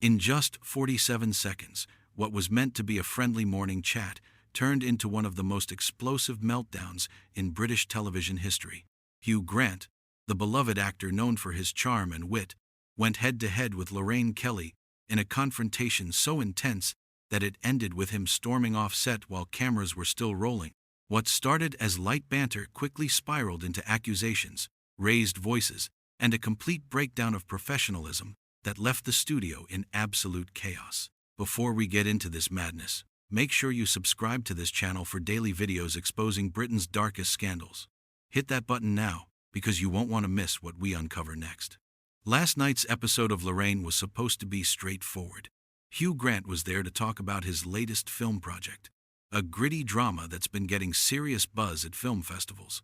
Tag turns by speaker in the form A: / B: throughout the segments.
A: In just 47 seconds, what was meant to be a friendly morning chat turned into one of the most explosive meltdowns in British television history. Hugh Grant, the beloved actor known for his charm and wit, went head-to-head with Lorraine Kelly in a confrontation so intense that it ended with him storming off set while cameras were still rolling. What started as light banter quickly spiraled into accusations, raised voices, and a complete breakdown of professionalism that left the studio in absolute chaos. Before we get into this madness, make sure you subscribe to this channel for daily videos exposing Britain's darkest scandals. Hit that button now, because you won't want to miss what we uncover next. Last night's episode of Lorraine was supposed to be straightforward. Hugh Grant was there to talk about his latest film project, a gritty drama that's been getting serious buzz at film festivals.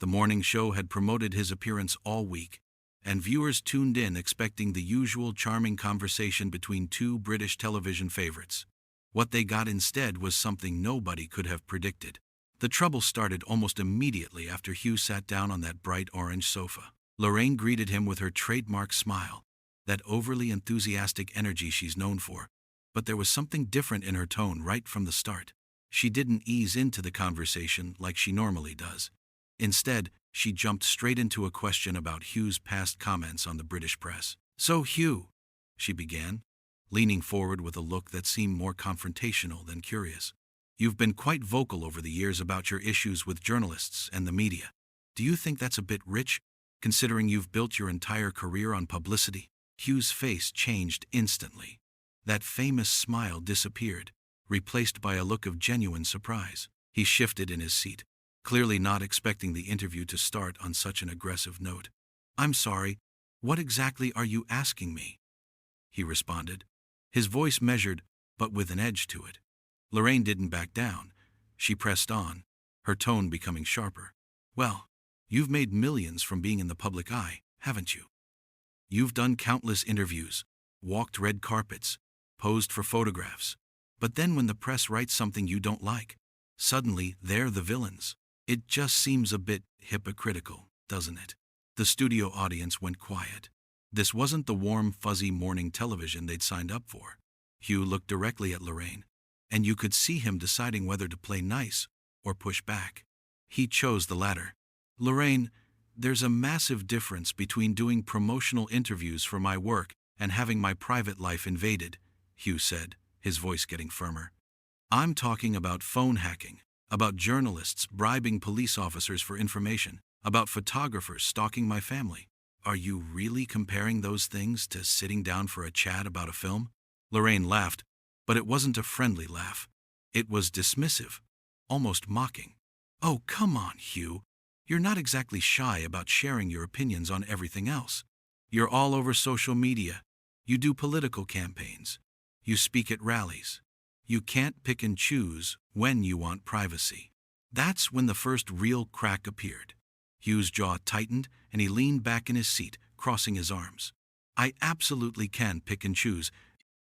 A: The morning show had promoted his appearance all week, and viewers tuned in expecting the usual charming conversation between two British television favorites. What they got instead was something nobody could have predicted. The trouble started almost immediately after Hugh sat down on that bright orange sofa. Lorraine greeted him with her trademark smile, that overly enthusiastic energy she's known for, but there was something different in her tone right from the start. She didn't ease into the conversation like she normally does. Instead, she jumped straight into a question about Hugh's past comments on the British press. "So Hugh," she began, leaning forward with a look that seemed more confrontational than curious, "you've been quite vocal over the years about your issues with journalists and the media. Do you think that's a bit rich, considering you've built your entire career on publicity?" Hugh's face changed instantly. That famous smile disappeared, replaced by a look of genuine surprise. He shifted in his seat, clearly not expecting the interview to start on such an aggressive note. "I'm sorry, what exactly are you asking me?" he responded, his voice measured, but with an edge to it. Lorraine didn't back down. She pressed on, her tone becoming sharper. "Well, you've made millions from being in the public eye, haven't you? You've done countless interviews, walked red carpets, posed for photographs. But then when the press writes something you don't like, suddenly they're the villains. It just seems a bit hypocritical, doesn't it?" The studio audience went quiet. This wasn't the warm, fuzzy morning television they'd signed up for. Hugh looked directly at Lorraine, and you could see him deciding whether to play nice or push back. He chose the latter. "Lorraine, there's a massive difference between doing promotional interviews for my work and having my private life invaded," Hugh said, his voice getting firmer. "I'm talking about phone hacking, about journalists bribing police officers for information, about photographers stalking my family. Are you really comparing those things to sitting down for a chat about a film?" Lorraine laughed, but it wasn't a friendly laugh. It was dismissive, almost mocking. "Oh, come on, Hugh. You're not exactly shy about sharing your opinions on everything else. You're all over social media. You do political campaigns. You speak at rallies. You can't pick and choose when you want privacy." That's when the first real crack appeared. Hugh's jaw tightened and he leaned back in his seat, crossing his arms. "I absolutely can pick and choose,"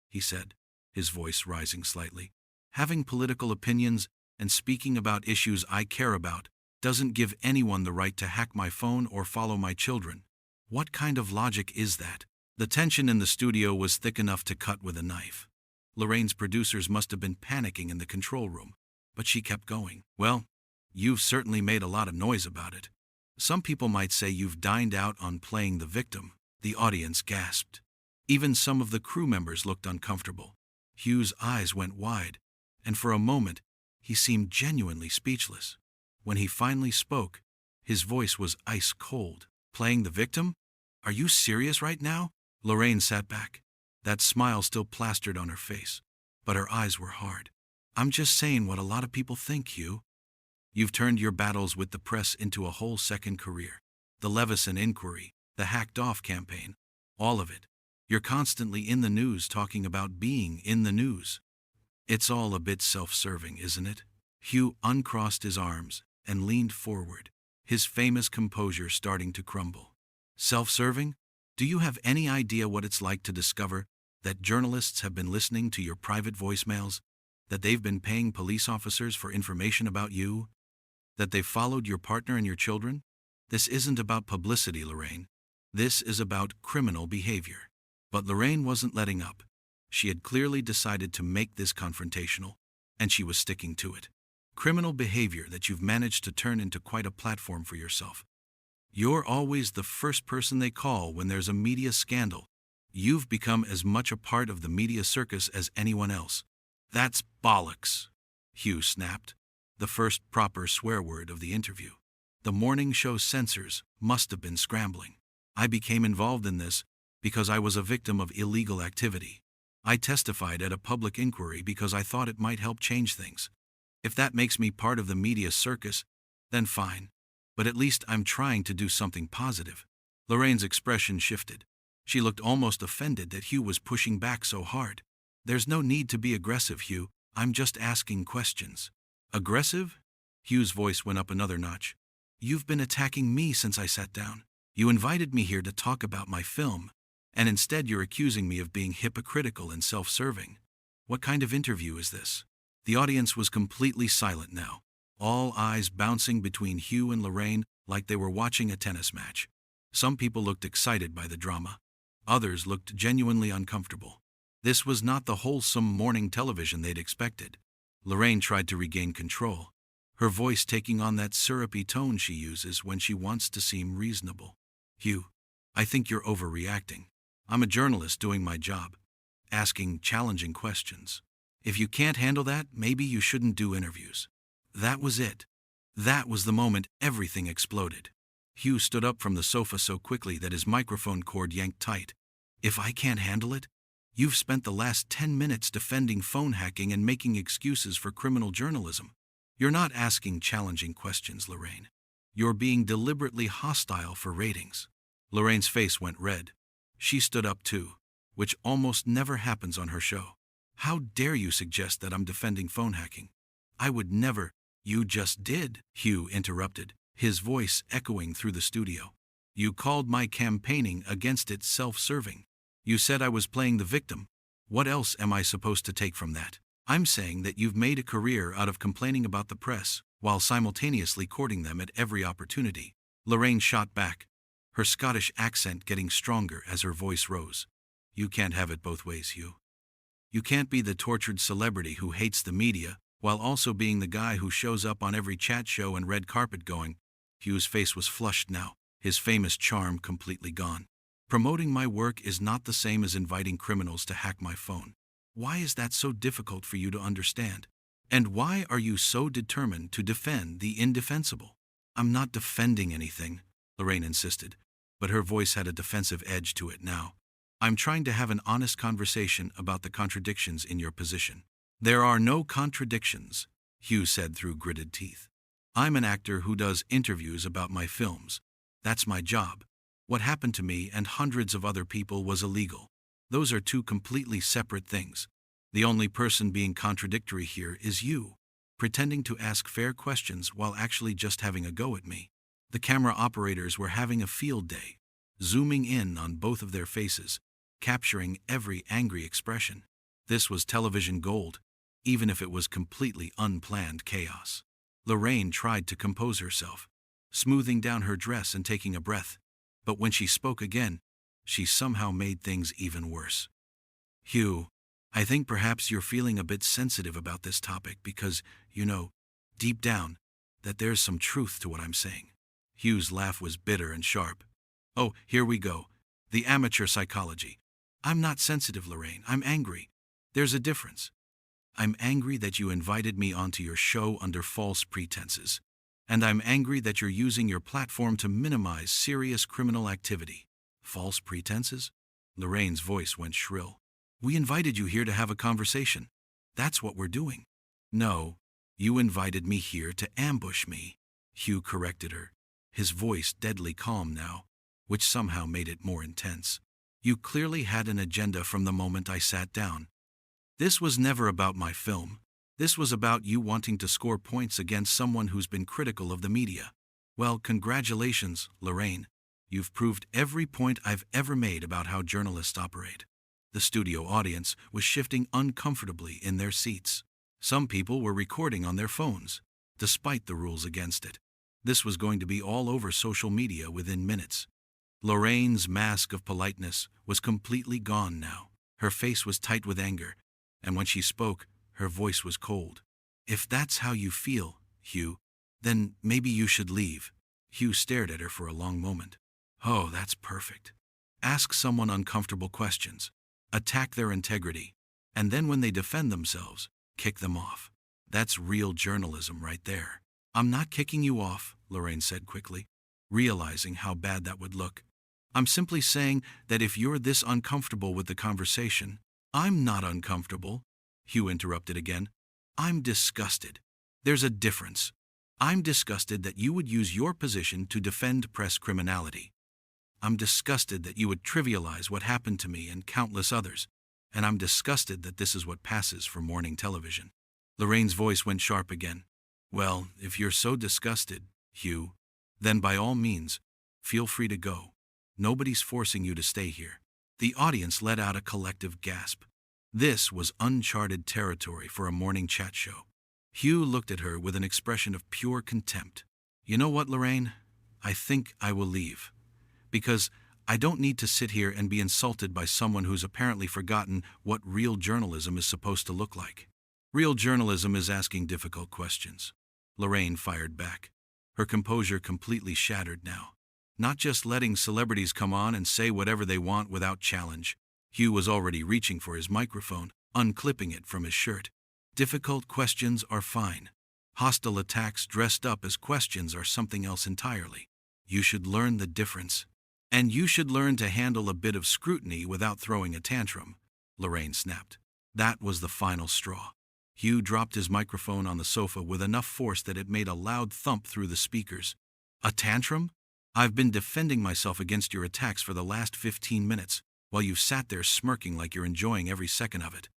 A: he said, his voice rising slightly. "Having political opinions and speaking about issues I care about doesn't give anyone the right to hack my phone or follow my children. What kind of logic is that?" The tension in the studio was thick enough to cut with a knife. Lorraine's producers must have been panicking in the control room, but she kept going. "Well, you've certainly made a lot of noise about it. Some people might say you've dined out on playing the victim." The audience gasped. Even some of the crew members looked uncomfortable. Hugh's eyes went wide, and for a moment, he seemed genuinely speechless. When he finally spoke, his voice was ice cold. "Playing the victim? Are you serious right now?" Lorraine sat back, that smile still plastered on her face, but her eyes were hard. "I'm just saying what a lot of people think, Hugh. You've turned your battles with the press into a whole second career. The Leveson inquiry, the hacked-off campaign, all of it. You're constantly in the news talking about being in the news. It's all a bit self-serving, isn't it?" Hugh uncrossed his arms and leaned forward, his famous composure starting to crumble. "Self-serving? Do you have any idea what it's like to discover that journalists have been listening to your private voicemails, that they've been paying police officers for information about you, that they've followed your partner and your children? This isn't about publicity, Lorraine. This is about criminal behavior." But Lorraine wasn't letting up. She had clearly decided to make this confrontational, and she was sticking to it. Criminal behavior that you've managed to turn into quite a platform for yourself. You're always the first person they call when there's a media scandal. You've become as much a part of the media circus as anyone else. That's bollocks, Hugh snapped, the first proper swear word of the interview. The morning show censors must have been scrambling. I became involved in this because I was a victim of illegal activity. I testified at a public inquiry because I thought it might help change things. If that makes me part of the media circus, then fine. But at least I'm trying to do something positive. Lorraine's expression shifted. She looked almost offended that Hugh was pushing back so hard. There's no need to be aggressive, Hugh. I'm just asking questions. Aggressive? Hugh's voice went up another notch. You've been attacking me since I sat down. You invited me here to talk about my film, and instead you're accusing me of being hypocritical and self-serving. What kind of interview is this? The audience was completely silent now, all eyes bouncing between Hugh and Lorraine like they were watching a tennis match. Some people looked excited by the drama. Others looked genuinely uncomfortable. This was not the wholesome morning television they'd expected. Lorraine tried to regain control, her voice taking on that syrupy tone she uses when she wants to seem reasonable. Hugh, I think you're overreacting. I'm a journalist doing my job, asking challenging questions. If you can't handle that, maybe you shouldn't do interviews. That was it. That was the moment everything exploded. Hugh stood up from the sofa so quickly that his microphone cord yanked tight. If I can't handle it? You've spent the last 10 minutes defending phone hacking and making excuses for criminal journalism. You're not asking challenging questions, Lorraine. You're being deliberately hostile for ratings. Lorraine's face went red. She stood up too, which almost never happens on her show. How dare you suggest that I'm defending phone hacking? I would never. You just did, Hugh interrupted, his voice echoing through the studio. You called my campaigning against it self-serving. You said I was playing the victim. What else am I supposed to take from that? I'm saying that you've made a career out of complaining about the press, while simultaneously courting them at every opportunity. Lorraine shot back, her Scottish accent getting stronger as her voice rose. You can't have it both ways, Hugh. You can't be the tortured celebrity who hates the media, while also being the guy who shows up on every chat show and red carpet going. Hugh's face was flushed now, his famous charm completely gone. Promoting my work is not the same as inviting criminals to hack my phone. Why is that so difficult for you to understand? And why are you so determined to defend the indefensible? I'm not defending anything, Lorraine insisted, but her voice had a defensive edge to it now. I'm trying to have an honest conversation about the contradictions in your position. There are no contradictions, Hugh said through gritted teeth. I'm an actor who does interviews about my films. That's my job. What happened to me and hundreds of other people was illegal. Those are two completely separate things. The only person being contradictory here is you, pretending to ask fair questions while actually just having a go at me. The camera operators were having a field day, zooming in on both of their faces, capturing every angry expression. This was television gold, even if it was completely unplanned chaos. Lorraine tried to compose herself, smoothing down her dress and taking a breath. But when she spoke again, she somehow made things even worse. Hugh, I think perhaps you're feeling a bit sensitive about this topic because, you know, deep down, that there's some truth to what I'm saying. Hugh's laugh was bitter and sharp. Oh, here we go. The amateur psychology. I'm not sensitive, Lorraine. I'm angry. There's a difference. I'm angry that you invited me onto your show under false pretenses. And I'm angry that you're using your platform to minimize serious criminal activity. False pretenses? Lorraine's voice went shrill. We invited you here to have a conversation. That's what we're doing. No, you invited me here to ambush me, Hugh corrected her, his voice deadly calm now, which somehow made it more intense. You clearly had an agenda from the moment I sat down. This was never about my film. This was about you wanting to score points against someone who's been critical of the media. Well, congratulations, Lorraine. You've proved every point I've ever made about how journalists operate. The studio audience was shifting uncomfortably in their seats. Some people were recording on their phones, despite the rules against it. This was going to be all over social media within minutes. Lorraine's mask of politeness was completely gone now. Her face was tight with anger, and when she spoke, her voice was cold. "If that's how you feel, Hugh, then maybe you should leave." Hugh stared at her for a long moment. "Oh, that's perfect. Ask someone uncomfortable questions. Attack their integrity. And then when they defend themselves, kick them off. That's real journalism right there." "I'm not kicking you off," Lorraine said quickly, realizing how bad that would look. "I'm simply saying that if you're this uncomfortable with the conversation—" "I'm not uncomfortable," Hugh interrupted again. "I'm disgusted. There's a difference. I'm disgusted that you would use your position to defend press criminality. I'm disgusted that you would trivialize what happened to me and countless others. And I'm disgusted that this is what passes for morning television." Lorraine's voice went sharp again. "Well, if you're so disgusted, Hugh, then by all means, feel free to go. Nobody's forcing you to stay here." The audience let out a collective gasp. This was uncharted territory for a morning chat show. Hugh looked at her with an expression of pure contempt. "You know what, Lorraine? I think I will leave. Because I don't need to sit here and be insulted by someone who's apparently forgotten what real journalism is supposed to look like." "Real journalism is asking difficult questions," Lorraine fired back, her composure completely shattered now. "Not just letting celebrities come on and say whatever they want without challenge." Hugh was already reaching for his microphone, unclipping it from his shirt. "Difficult questions are fine. Hostile attacks dressed up as questions are something else entirely. You should learn the difference. And you should learn to handle a bit of scrutiny without throwing a tantrum," Lorraine snapped. That was the final straw. Hugh dropped his microphone on the sofa with enough force that it made a loud thump through the speakers. "A tantrum? I've been defending myself against your attacks for the last 15 minutes, while you've sat there smirking like you're enjoying every second of it.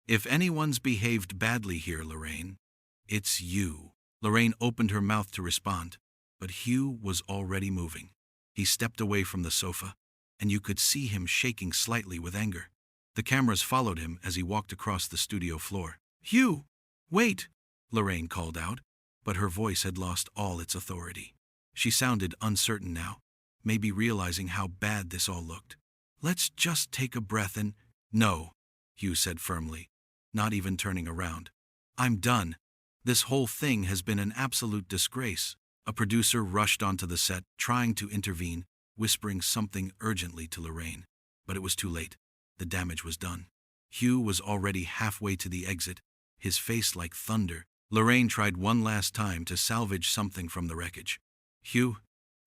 A: If anyone's behaved badly here, Lorraine, it's you." Lorraine opened her mouth to respond, but Hugh was already moving. He stepped away from the sofa, and you could see him shaking slightly with anger. The cameras followed him as he walked across the studio floor. "Hugh, wait!" Lorraine called out, but her voice had lost all its authority. She sounded uncertain now, maybe realizing how bad this all looked. "Let's just take a breath and—" "No," Hugh said firmly, not even turning around. "I'm done. This whole thing has been an absolute disgrace." A producer rushed onto the set, trying to intervene, whispering something urgently to Lorraine. But it was too late. The damage was done. Hugh was already halfway to the exit, his face like thunder. Lorraine tried one last time to salvage something from the wreckage. "Hugh,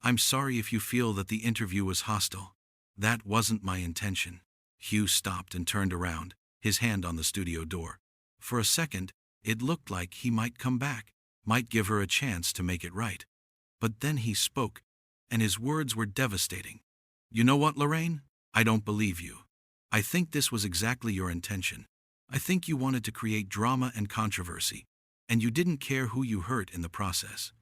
A: I'm sorry if you feel that the interview was hostile. That wasn't my intention." Hugh stopped and turned around, his hand on the studio door. For a second, it looked like he might come back, might give her a chance to make it right. But then he spoke, and his words were devastating. "You know what, Lorraine? I don't believe you. I think this was exactly your intention. I think you wanted to create drama and controversy, and you didn't care who you hurt in the process.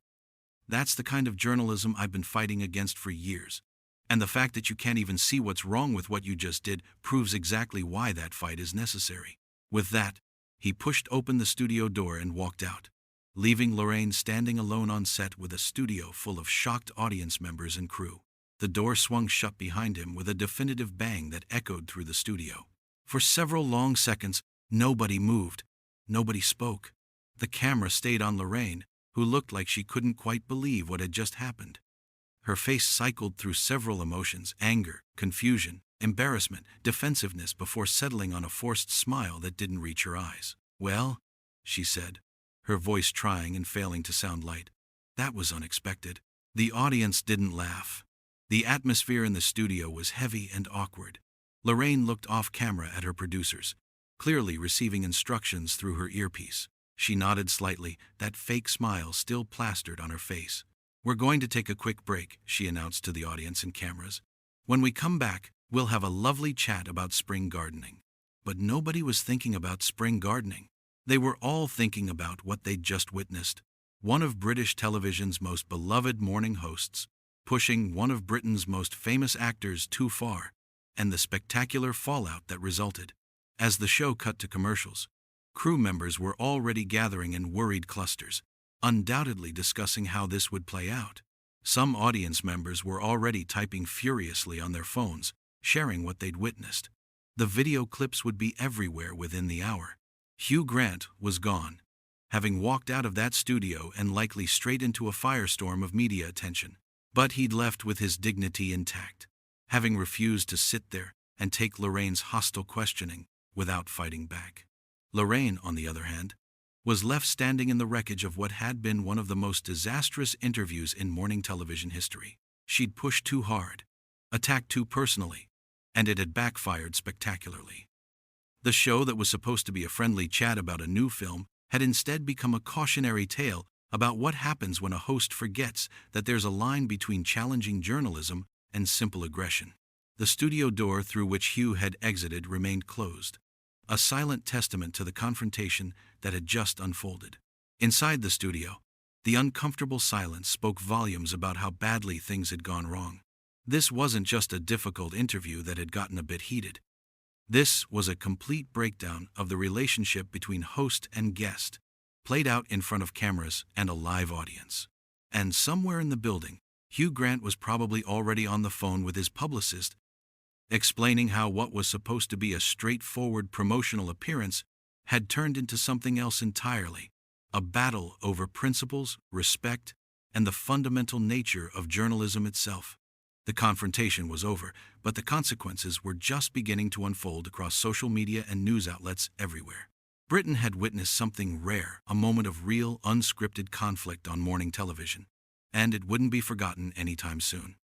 A: That's the kind of journalism I've been fighting against for years. And the fact that you can't even see what's wrong with what you just did proves exactly why that fight is necessary." With that, he pushed open the studio door and walked out, leaving Lorraine standing alone on set with a studio full of shocked audience members and crew. The door swung shut behind him with a definitive bang that echoed through the studio. For several long seconds, nobody moved. Nobody spoke. The camera stayed on Lorraine, who looked like she couldn't quite believe what had just happened. Her face cycled through several emotions: anger, confusion, embarrassment, defensiveness, before settling on a forced smile that didn't reach her eyes. "Well," she said, her voice trying and failing to sound light. "That was unexpected." The audience didn't laugh. The atmosphere in the studio was heavy and awkward. Lorraine looked off camera at her producers, clearly receiving instructions through her earpiece. She nodded slightly, that fake smile still plastered on her face. "We're going to take a quick break," she announced to the audience and cameras. "When we come back, we'll have a lovely chat about spring gardening." But nobody was thinking about spring gardening. They were all thinking about what they'd just witnessed. One of British television's most beloved morning hosts, pushing one of Britain's most famous actors too far, and the spectacular fallout that resulted. As the show cut to commercials, crew members were already gathering in worried clusters, undoubtedly discussing how this would play out. Some audience members were already typing furiously on their phones, sharing what they'd witnessed. The video clips would be everywhere within the hour. Hugh Grant was gone, having walked out of that studio and likely straight into a firestorm of media attention. But he'd left with his dignity intact, having refused to sit there and take Lorraine's hostile questioning without fighting back. Lorraine, on the other hand, was left standing in the wreckage of what had been one of the most disastrous interviews in morning television history. She'd pushed too hard, attacked too personally, and it had backfired spectacularly. The show that was supposed to be a friendly chat about a new film had instead become a cautionary tale about what happens when a host forgets that there's a line between challenging journalism and simple aggression. The studio door through which Hugh had exited remained closed, a silent testament to the confrontation that had just unfolded. Inside the studio, the uncomfortable silence spoke volumes about how badly things had gone wrong. This wasn't just a difficult interview that had gotten a bit heated. This was a complete breakdown of the relationship between host and guest, played out in front of cameras and a live audience. And somewhere in the building, Hugh Grant was probably already on the phone with his publicist, explaining how what was supposed to be a straightforward promotional appearance had turned into something else entirely, a battle over principles, respect, and the fundamental nature of journalism itself. The confrontation was over, but the consequences were just beginning to unfold across social media and news outlets everywhere. Britain had witnessed something rare, a moment of real, unscripted conflict on morning television, and it wouldn't be forgotten anytime soon.